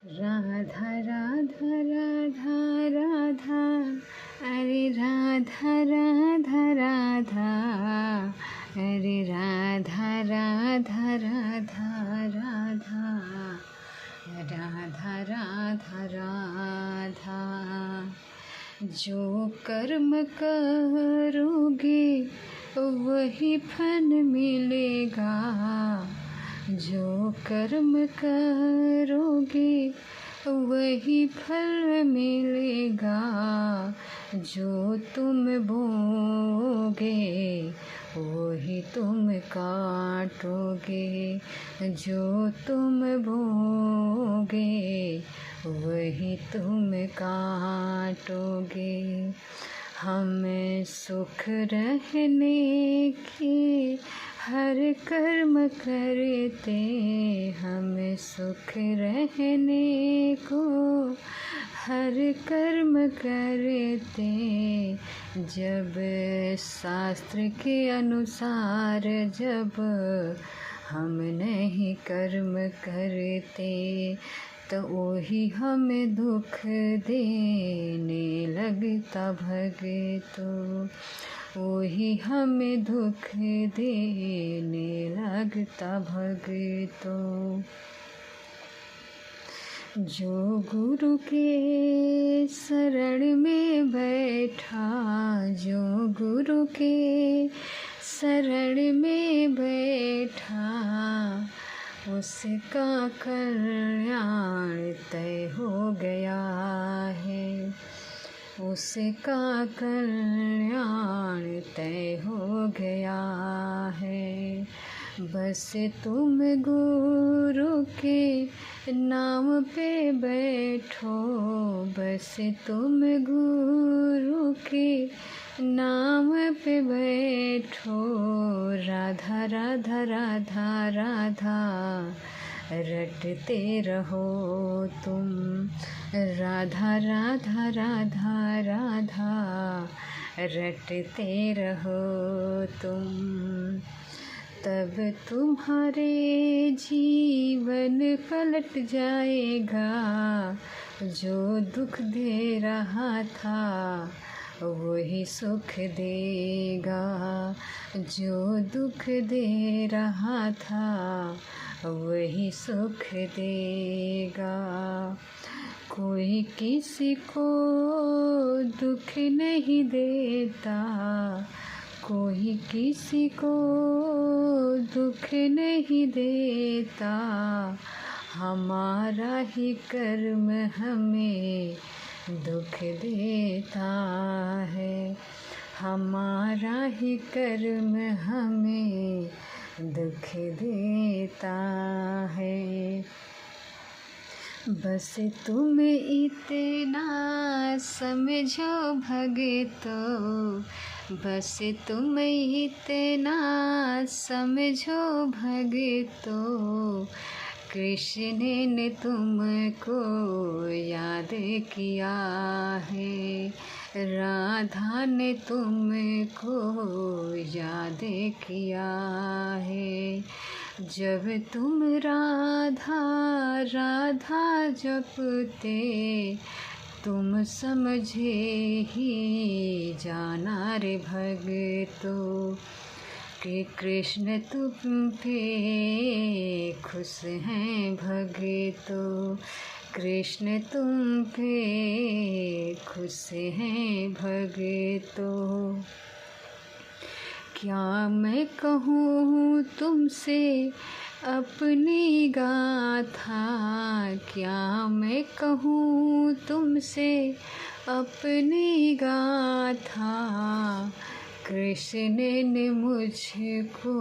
राधा राधा राधा राधा, अरे राधा राधा राधा, अरे राधा राधा राधा राधा, राधा राधा राधा। जो कर्म करोगे वही फल मिलेगा, जो कर्म करोगे वही फल मिलेगा, जो तुम बोगे वही तुम काटोगे, जो तुम बोगे वही तुम काटोगे। हमें सुख रहने की हर कर्म करते, हमें सुख रहने को हर कर्म करते, जब शास्त्र के अनुसार जब हम नहीं कर्म करते, तो वही हमें दुख देने लगता भगतो, वही हमें दुख देने लगता भगतो। जो गुरु के शरण में बैठा, जो गुरु के शरण में बैठा, उसका कल्याण तय हो गया है, उसका कल्याण तय हो गया है। बस तुम गुरु के नाम पे बैठो, बस तुम गुरु के नाम पे बैठो, राधा राधा राधा राधा रटते रहो तुम, राधा राधा राधा राधा रटते रहो तुम। तब तुम्हारे जीवन पलट जाएगा, जो दुख दे रहा था वही सुख देगा, जो दुख दे रहा था वही सुख देगा। कोई किसी को दुख नहीं देता, कोई किसी को दुख नहीं देता, हमारा ही कर्म हमें दुख देता है, हमारा ही कर्म हमें दुख देता है। बस तुम इतना समझो भगतो, बस तुम इतना समझो भगतो, कृष्ण ने तुमको याद किया है, राधा ने तुमको याद किया है। जब तुम राधा राधा जपते, तुम समझे ही जाना रे भगतो, कि कृष्ण तुम पे खुश हैं भगतो, कृष्ण तुम पे खुश हैं भगतो। क्या मैं कहूँ तुमसे अपनी गाथा, क्या मैं कहूँ तुमसे अपनी गाथा, कृष्ण ने मुझको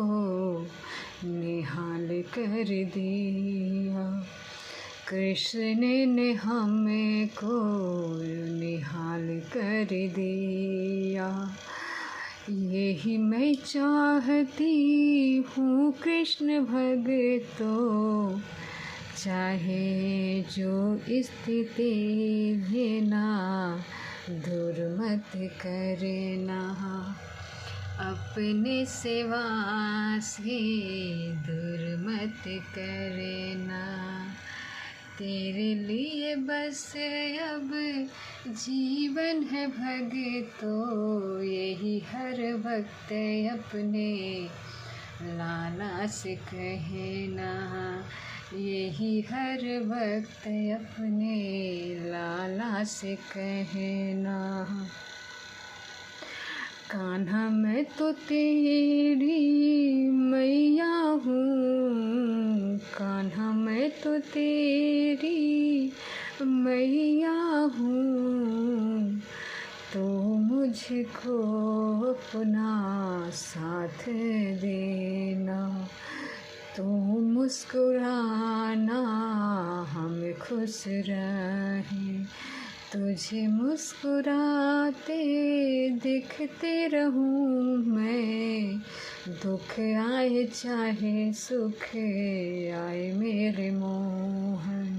निहाल कर दिया, कृष्ण ने हमको निहाल कर दिया। यही मैं चाहती हूँ कृष्ण भगतो, चाहे जो स्थिति देना दूर मत करना, अपने सेवा से दूर मत करना, तेरे लिए बस अब जीवन है भगतों, यही हर वक्त अपने लाला से कहना, यही हर वक्त अपने लाला से कहना। कान्हा मैं तो तेरी मैया हूँ, कान्हा मैं तो तेरी मैया हूँ, तो मुझको अपना साथ देना, तू मुस्कुराना हम खुश रहें, तुझे मुस्कुराते दिखते रहूं मैं, दुख आए चाहे सुख आए मेरे मोहन,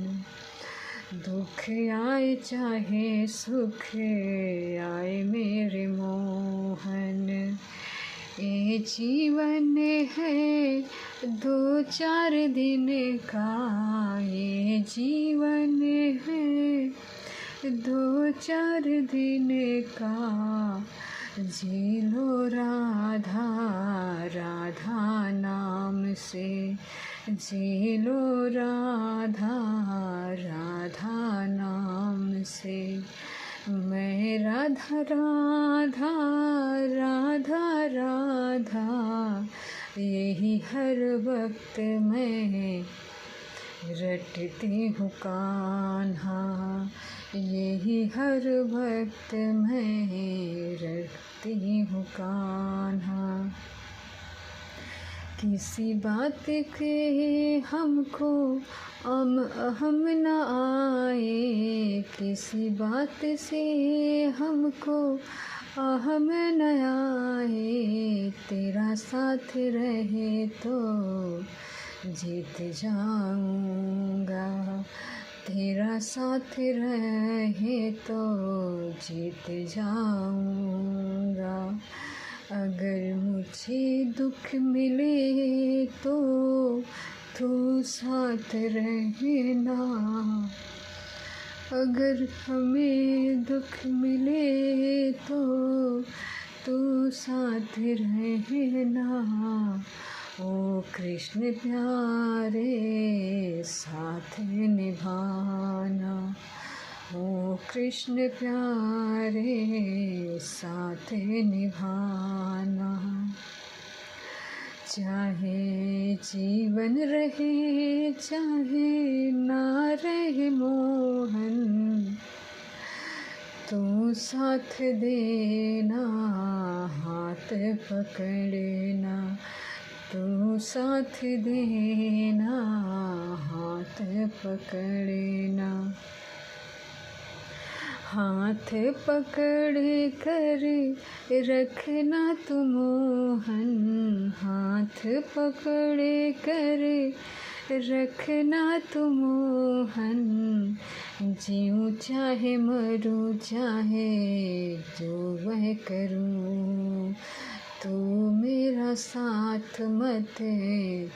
दुख आए चाहे सुख आए मेरे मोहन। ये जीवन है 2-4 दिन का, ये जीवन है 2-4 दिन का, जी लो राधा राधा नाम से, जी लो राधा राधा नाम से। मैं राधा राधा राधा राधा, यही हर वक्त मैं रटती हूँ कान्हा, यही हर वक्त मैं रटती हूँ कान्हा। किसी बात के हमको अहम न आए, किसी बात से हमको अहम न आए, तेरा साथ रहे तो जीत जाऊंगा, तेरा साथ रहे तो जीत जाऊंगा। अगर मुझे दुख मिले तो तू साथ रहना, अगर हमें दुख मिले तो तू साथ रहना। ओ कृष्ण प्यारे साथ निभाना, ओ कृष्ण प्यारे साथ निभाना। चाहे जीवन रहे चाहे ना रहे मोहन, तू साथ देना हाथ पकड़ना, तू साथ देना हाथ पकड़ना। हाथ पकड़ कर रखना तू मोहन, हाथ पकड़ कर रखना तू मोहन। जीऊँ चाहे मरूँ चाहे जो वह करूँ, तू मेरा साथ मत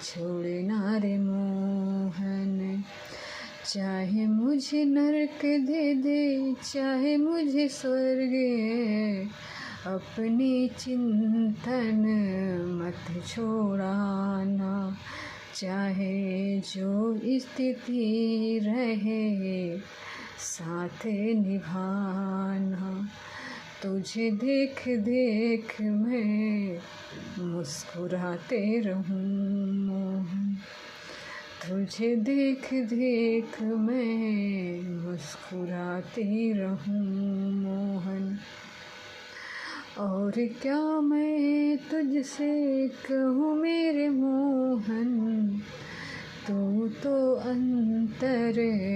छोड़ना रे मोहन। चाहे मुझे नरक दे दे चाहे मुझे स्वर्ग, अपनी चिंतन मत छोड़ाना। चाहे जो स्थिति रहे साथ निभाना, तुझे देख देख मैं मुस्कुराते रहूं मोहन, तुझे देख देख मैं मुस्कुराती रहूं मोहन। और क्या मैं तुझसे कहूँ मेरे मोहन, तू तो अंतर्यामी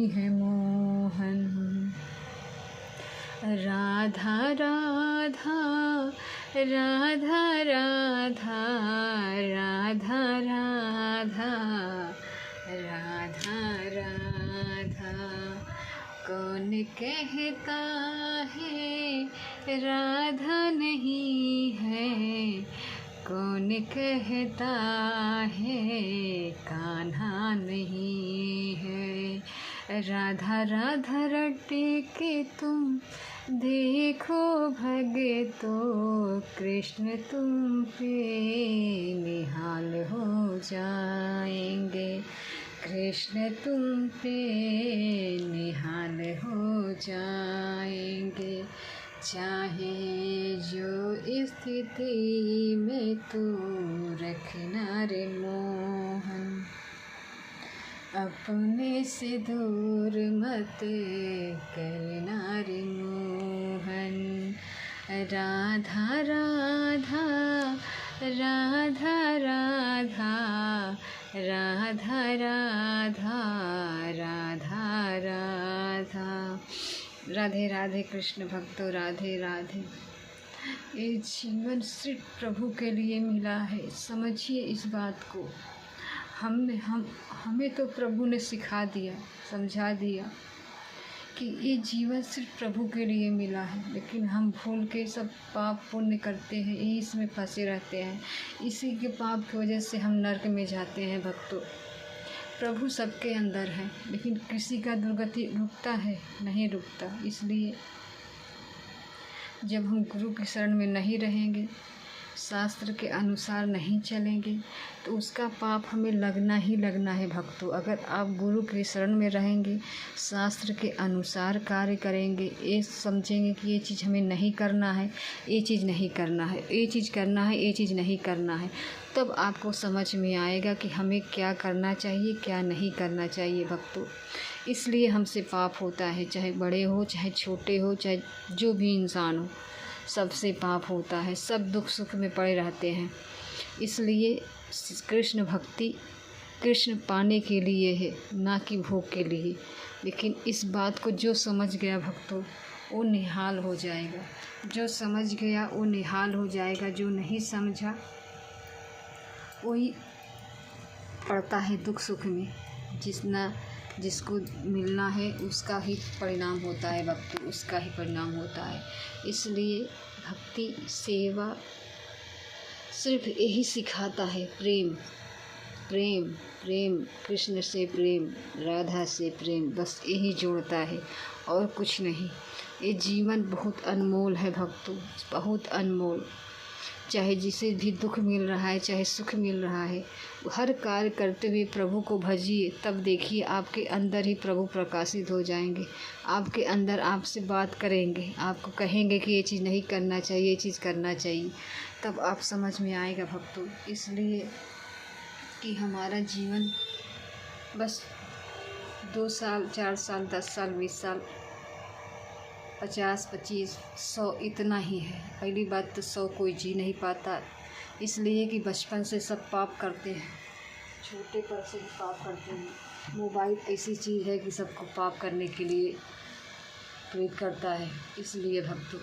है मोहन। राधा राधा राधा राधा राधा राधा राधा राधा। कौन कहता है राधा नहीं है, कौन कहता है कान्हा नहीं है। राधा राधा रटे के तुम देखो भगतो, कृष्ण तुम पे निहाल हो जाएंगे, कृष्ण तुम पे निहाल हो जाएंगे। चाहे जो स्थिति में तू रखना रे मोहन, अपने से दूर मत करना रे मोहन। राधा राधा राधा राधा राधा राधा राधा राधा। राधे राधे कृष्ण भक्तों, राधे राधे। ये जीवन सिर्फ प्रभु के लिए मिला है, समझिए इस बात को। हमें तो प्रभु ने सिखा दिया, समझा दिया कि ये जीवन सिर्फ प्रभु के लिए मिला है, लेकिन हम भूल के सब पाप पुण्य करते हैं, यही इसमें फंसे रहते हैं। इसी के पाप की वजह से हम नरक में जाते हैं भक्तों। प्रभु सबके अंदर है, लेकिन किसी का दुर्गति रुकता है, नहीं रुकता। इसलिए जब हम गुरु के शरण में नहीं रहेंगे, शास्त्र के अनुसार नहीं चलेंगे, तो उसका पाप हमें लगना ही लगना है भक्तों। अगर आप गुरु के शरण में रहेंगे, शास्त्र के अनुसार कार्य करेंगे, ये समझेंगे कि ये चीज़ हमें नहीं करना है, ये चीज़ नहीं करना है, ये चीज़ करना है, ये चीज़ नहीं करना है, तब आपको समझ में आएगा कि हमें क्या करना चाहिए, क्या नहीं करना चाहिए भक्तों। इसलिए हमसे पाप होता है, चाहे बड़े हो, चाहे छोटे हो, चाहे जो भी इंसान हो, सबसे पाप होता है। सब दुख सुख में पड़े रहते हैं। इसलिए कृष्ण भक्ति कृष्ण पाने के लिए है, ना कि भोग के लिए। लेकिन इस बात को जो समझ गया भक्तों, वो निहाल हो जाएगा। जो समझ गया वो निहाल हो जाएगा। जो नहीं समझा वही पड़ता है दुख सुख में। जिसको मिलना है उसका ही परिणाम होता है भक्तों, उसका ही परिणाम होता है। इसलिए भक्ति सेवा सिर्फ यही सिखाता है, प्रेम प्रेम प्रेम, कृष्ण से प्रेम, राधा से प्रेम, बस यही जोड़ता है और कुछ नहीं। ये जीवन बहुत अनमोल है भक्तों, बहुत अनमोल। चाहे जिसे भी दुख मिल रहा है, चाहे सुख मिल रहा है, हर कार्य करते हुए प्रभु को भजिए। तब देखिए आपके अंदर ही प्रभु प्रकाशित हो जाएंगे। आपके अंदर आपसे बात करेंगे, आपको कहेंगे कि ये चीज़ नहीं करना चाहिए, ये चीज़ करना चाहिए। तब आप समझ में आएगा भक्तों। इसलिए कि हमारा जीवन बस 2 साल, 4 साल, 10 साल, 20 साल, 50, 25, 100 इतना ही है। पहली बात तो 100 कोई जी नहीं पाता, इसलिए कि बचपन से सब पाप करते हैं, छोटे पर से भी पाप करते हैं। मोबाइल ऐसी चीज़ है कि सबको पाप करने के लिए प्रेरित करता है। इसलिए भक्तों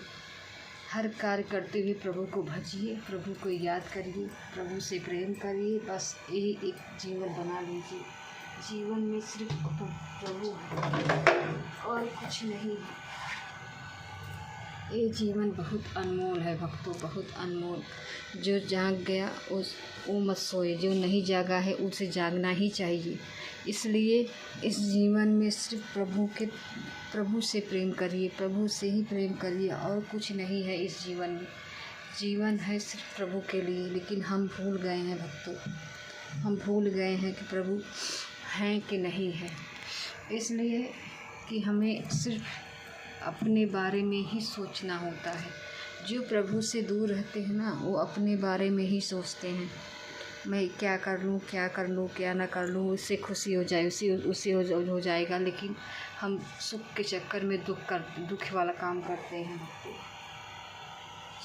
हर कार्य करते हुए प्रभु को भजिए, प्रभु को याद करिए, प्रभु से प्रेम करिए। बस यही एक जीवन बना लीजिए। जीवन में सिर्फ प्रभु है और कुछ नहीं है। ये जीवन बहुत अनमोल है भक्तों, बहुत अनमोल। जो जाग गया वो मत सोए, जो नहीं जागा है उसे जागना ही चाहिए। इसलिए इस जीवन में सिर्फ प्रभु से प्रेम करिए, प्रभु से ही प्रेम करिए और कुछ नहीं है इस जीवन में। जीवन है सिर्फ प्रभु के लिए, लेकिन हम भूल गए हैं भक्तों, हम भूल गए हैं कि प्रभु हैं कि नहीं है। इसलिए कि हमें सिर्फ अपने बारे में ही सोचना होता है। जो प्रभु से दूर रहते हैं ना, वो अपने बारे में ही सोचते हैं। मैं क्या कर लूँ, क्या कर लूँ, क्या ना कर लूँ, उससे खुशी हो जाए, उससे हो जाएगा। लेकिन हम सुख के चक्कर में दुख वाला काम करते हैं।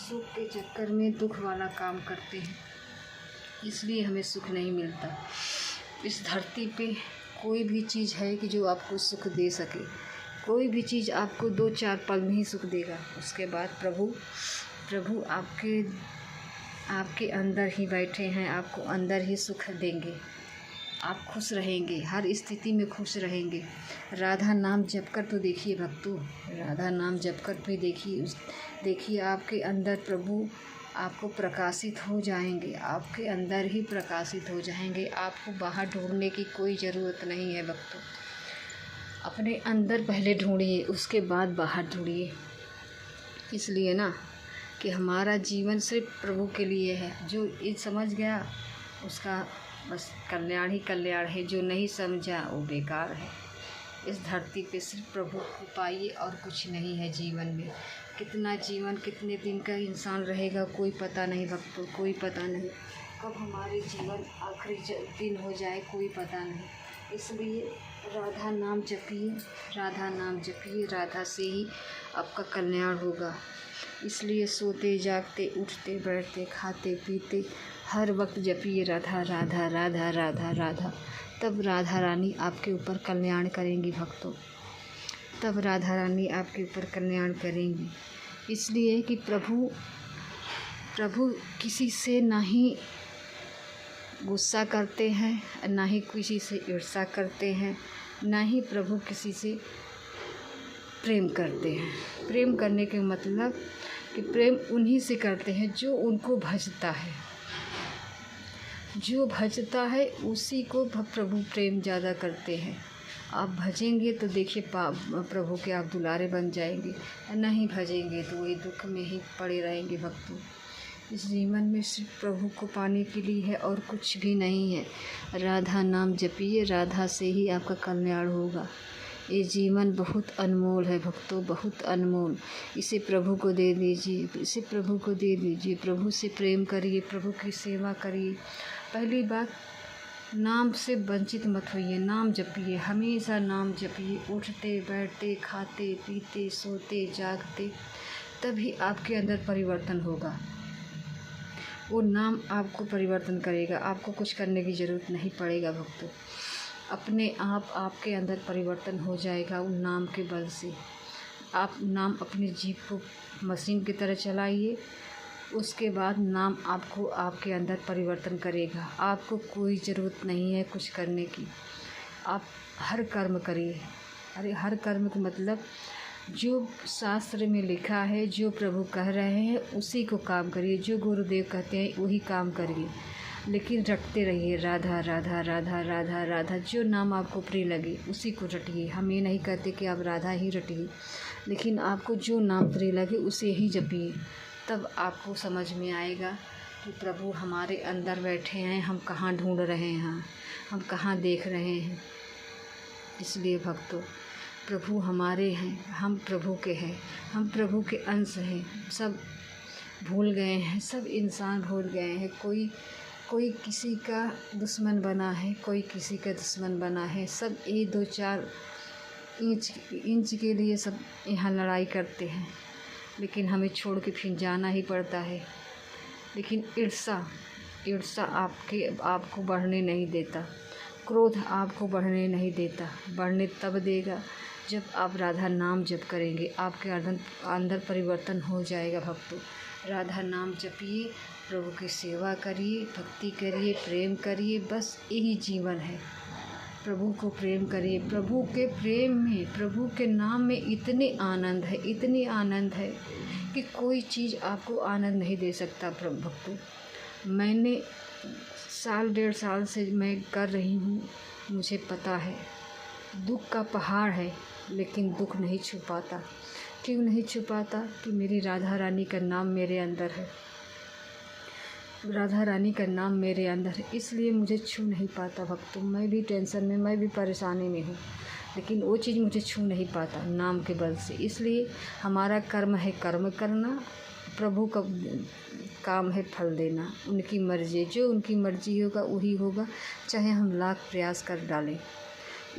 सुख के चक्कर में दुख वाला काम करते हैं, इसलिए हमें सुख नहीं मिलता। इस धरती पे कोई भी चीज़ है कि जो आपको सुख दे सके। कोई भी चीज़ आपको 2-4 पल में ही सुख देगा। उसके बाद प्रभु आपके अंदर ही बैठे हैं, आपको अंदर ही सुख देंगे। आप खुश रहेंगे, हर स्थिति में खुश रहेंगे। राधा नाम जप कर तो देखिए भक्तों, राधा नाम जप कर भी देखिए आपके अंदर प्रभु आपको प्रकाशित हो जाएंगे, आपके अंदर ही प्रकाशित हो जाएंगे। आपको बाहर ढूंढने की कोई ज़रूरत नहीं है भक्तों। अपने अंदर पहले ढूंढिए, उसके बाद बाहर ढूंढिए। इसलिए ना कि हमारा जीवन सिर्फ प्रभु के लिए है। जो ये समझ गया उसका बस कल्याण ही कल्याण है, जो नहीं समझा वो बेकार है। इस धरती पे सिर्फ प्रभु को पाइए और कुछ नहीं है जीवन में। कितना जीवन, कितने दिन का इंसान रहेगा कोई पता नहीं भक्तों, कोई पता नहीं। कब हमारे जीवन आखिरी दिन हो जाए कोई पता नहीं। इसलिए राधा नाम जपिए, राधा नाम जपिए, राधा से ही आपका कल्याण होगा। इसलिए सोते जागते उठते बैठते खाते पीते हर वक्त जपिए राधा राधा राधा राधा राधा। तब राधा रानी आपके ऊपर कल्याण करेंगी भक्तों, तब राधा रानी आपके ऊपर कल्याण करेंगी। इसलिए कि प्रभु किसी से ना ही गुस्सा करते हैं, ना ही किसी से ईर्ष्या करते हैं, ना ही प्रभु किसी से प्रेम करते हैं। प्रेम करने के मतलब कि प्रेम उन्हीं से करते हैं जो उनको भजता है। जो भजता है उसी को प्रभु प्रेम ज़्यादा करते हैं। आप भजेंगे तो देखिए प्रभु के आप दुलारे बन जाएंगे, नहीं भजेंगे तो वही दुख में ही पड़े रहेंगे भक्तों। इस जीवन में सिर्फ प्रभु को पाने के लिए है और कुछ भी नहीं है। राधा नाम जपिए, राधा से ही आपका कल्याण होगा। ये जीवन बहुत अनमोल है भक्तों, बहुत अनमोल। इसे प्रभु को दे दीजिए, इसे प्रभु को दे दीजिए। प्रभु से प्रेम करिए, प्रभु की सेवा करिए। पहली बात, नाम से वंचित मत होइए, नाम जपिए, हमेशा नाम जपिए। उठते बैठते खाते पीते सोते जागते, तभी आपके अंदर परिवर्तन होगा। वो नाम आपको परिवर्तन करेगा, आपको कुछ करने की ज़रूरत नहीं पड़ेगा भक्तों। अपने आप आपके अंदर परिवर्तन हो जाएगा उन नाम के बल से। आप नाम अपनी जीभ को मशीन की तरह चलाइए, उसके बाद नाम आपको आपके अंदर परिवर्तन करेगा। आपको कोई ज़रूरत नहीं है कुछ करने की। आप हर कर्म करिए। अरे हर कर्म का मतलब जो शास्त्र में लिखा है, जो प्रभु कह रहे हैं उसी को काम करिए। जो गुरुदेव कहते हैं वही काम करिए, लेकिन रटते रहिए राधा राधा राधा राधा राधा। जो नाम आपको प्रिय लगे उसी को रटिए। हम ये नहीं कहते कि आप राधा ही रटिए, लेकिन आपको जो नाम प्रिय लगे उसे ही जपिए। तब आपको समझ में आएगा कि प्रभु हमारे अंदर बैठे हैं, हम कहाँ ढूंढ रहे हैं, हम कहाँ देख रहे हैं। इसलिए भक्तों, प्रभु हमारे हैं, हम प्रभु के हैं, हम प्रभु के अंश हैं। सब भूल गए हैं, सब इंसान भूल गए हैं। कोई किसी का दुश्मन बना है, कोई किसी का दुश्मन बना है। सब ये 2-4 इंच के लिए सब यहाँ लड़ाई करते हैं, लेकिन हमें छोड़ के फिर जाना ही पड़ता है। लेकिन ईर्ष्या आपको बढ़ने नहीं देता, क्रोध आपको बढ़ने नहीं देता। बढ़ने तब देगा जब आप राधा नाम जप करेंगे, आपके अंदर परिवर्तन हो जाएगा भक्तों। राधा नाम जपिए, प्रभु की सेवा करिए, भक्ति करिए, प्रेम करिए, बस यही जीवन है। प्रभु को प्रेम करिए। प्रभु के प्रेम में, प्रभु के नाम में इतने आनंद है, इतनी आनंद है कि कोई चीज़ आपको आनंद नहीं दे सकता। प्रभु भक्तों, मैंने 1.5 साल से मैं कर रही हूँ, मुझे पता है दुख का पहाड़ है, लेकिन दुख नहीं छुपाता। क्यों नहीं छुपाता? कि मेरी राधा रानी का नाम मेरे अंदर है, राधा रानी का नाम मेरे अंदर है, इसलिए मुझे छू नहीं पाता भक्तों। मैं भी टेंशन में, मैं भी परेशानी में हूँ, लेकिन वो चीज़ मुझे छू नहीं पाता नाम के बल से। इसलिए हमारा कर्म है कर्म करना, प्रभु का काम है फल देना। उनकी मर्ज़ी, जो उनकी मर्ज़ी होगा वही होगा, चाहे हम लाख प्रयास कर डालें।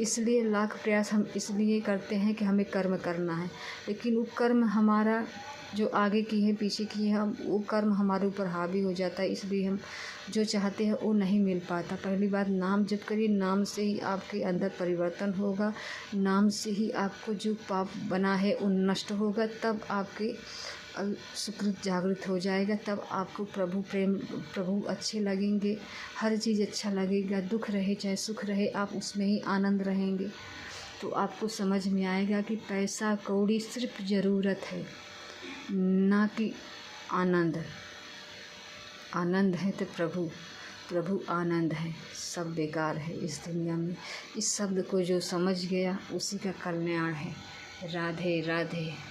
इसलिए लाख प्रयास हम इसलिए करते हैं कि हमें कर्म करना है, लेकिन वो कर्म हमारा जो आगे की है पीछे की है, हम वो कर्म हमारे ऊपर हावी हो जाता है। इसलिए हम जो चाहते हैं वो नहीं मिल पाता। पहली बात, नाम जप करिए, नाम से ही आपके अंदर परिवर्तन होगा, नाम से ही आपको जो पाप बना है वो नष्ट होगा। तब आपके सुकृत जागृत हो जाएगा, तब आपको प्रभु अच्छे लगेंगे, हर चीज़ अच्छा लगेगा। दुख रहे चाहे सुख रहे, आप उसमें ही आनंद रहेंगे। तो आपको समझ में आएगा कि पैसा कौड़ी सिर्फ ज़रूरत है, ना कि आनंद। आनंद है तो प्रभु, प्रभु आनंद है। सब बेकार है इस दुनिया में। इस शब्द को जो समझ गया उसी का कल्याण है। राधे राधे।